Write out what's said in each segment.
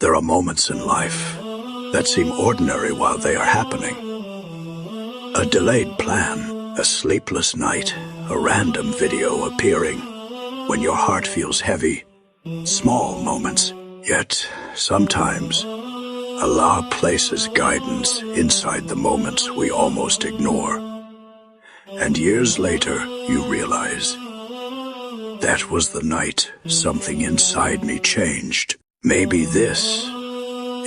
There are moments in life that seem ordinary while they are happening. A delayed plan, a sleepless night, a random video appearing when your heart feels heavy. Small moments, yet sometimes Allah places guidance inside the moments we almost ignore. And years later, you realize, that was the night something inside me changed. Maybe this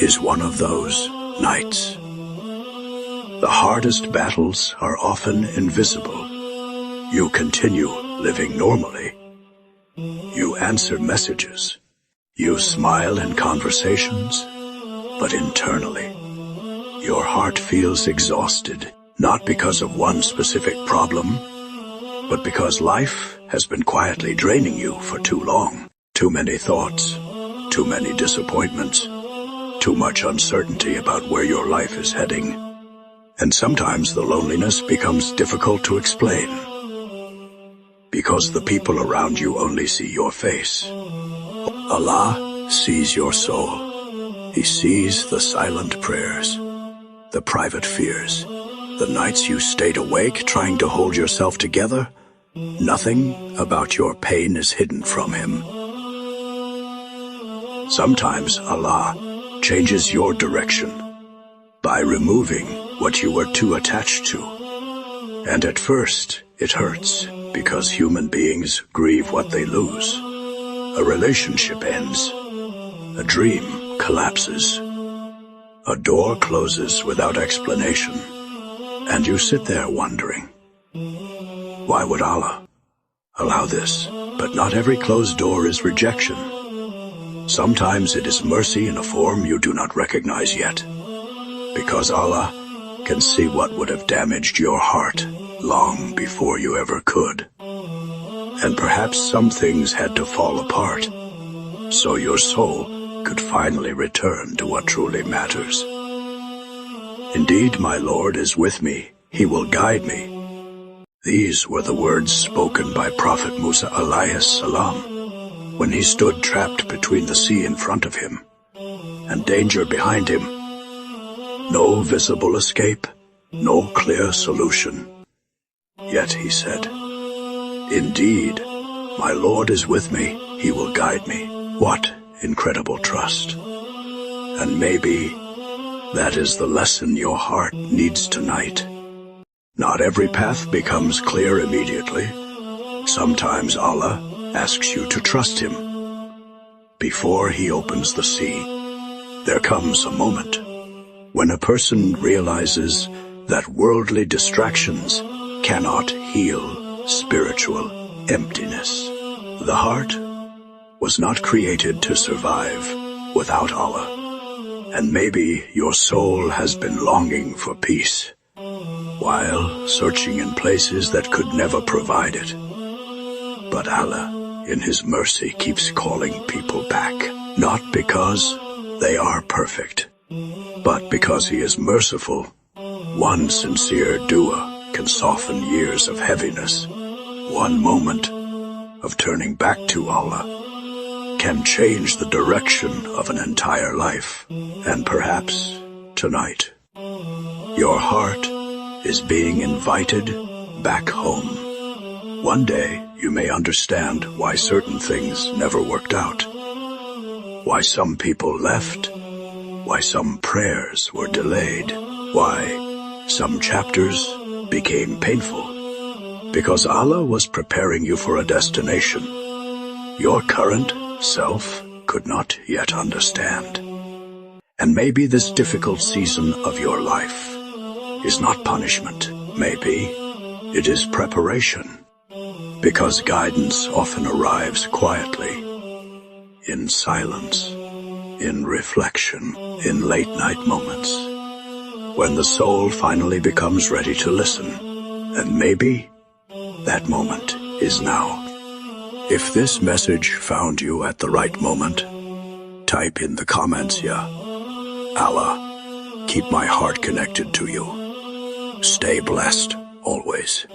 is one of those nights. The hardest battles are often invisible. You continue living normally. You answer messages. You smile in conversations. But internally, your heart feels exhausted, not because of one specific problem, but because life has been quietly draining you for too long. Too many thoughts, too many disappointments, too much uncertainty about where your life is heading. And sometimes the loneliness becomes difficult to explain, because the people around you only see your face. Allah sees your soul. He sees the silent prayers, the private fears, the nights you stayed awake trying to hold yourself together. Nothing about your pain is hidden from Him. Sometimes Allah changes your direction by removing what you were too attached to. And at first, it hurts, because human beings grieve what they lose. A relationship ends. A dream collapses. A door closes without explanation. And you sit there wondering, why would Allah allow this? But not every closed door is rejection. Sometimes it is mercy in a form you do not recognize yet, because Allah can see what would have damaged your heart long before you ever could. And perhaps some things had to fall apart, so your soul could finally return to what truly matters. Indeed, my Lord is with me. He will guide me. These were the words spoken by Prophet Musa alayhis salam when he stood trapped between the sea in front of him and danger behind him. No visible escape, no clear solution. Yet he said, "Indeed, my Lord is with me. He will guide me." What incredible trust. And maybe that is the lesson your heart needs tonight. Not every path becomes clear immediately. Sometimes Allah asks you to trust Him. Before He opens the sea, there comes a moment when a person realizes that worldly distractions cannot heal spiritual emptiness. The heart was not created to survive without Allah. And maybe your soul has been longing for peace, while searching in places that could never provide it. But Allah, in His mercy, keeps calling people back, not because they are perfect, but because He is merciful. One sincere dua can soften years of heaviness. One moment of turning back to Allah can change the direction of an entire life. And perhaps tonight, your heart is being invited back home. One day, you may understand why certain things never worked out, why some people left, why some prayers were delayed, why some chapters became painful, because Allah was preparing you for a destination your current self could not yet understand. And maybe this difficult season of your life is not punishment. Maybe it is preparation, because guidance often arrives quietly, in silence, in reflection, in late-night moments, when the soul finally becomes ready to listen. And maybe that moment is now. If this message found you at the right moment, type in the comments, "Ya Allah, keep my heart connected to you." Stay blessed, always.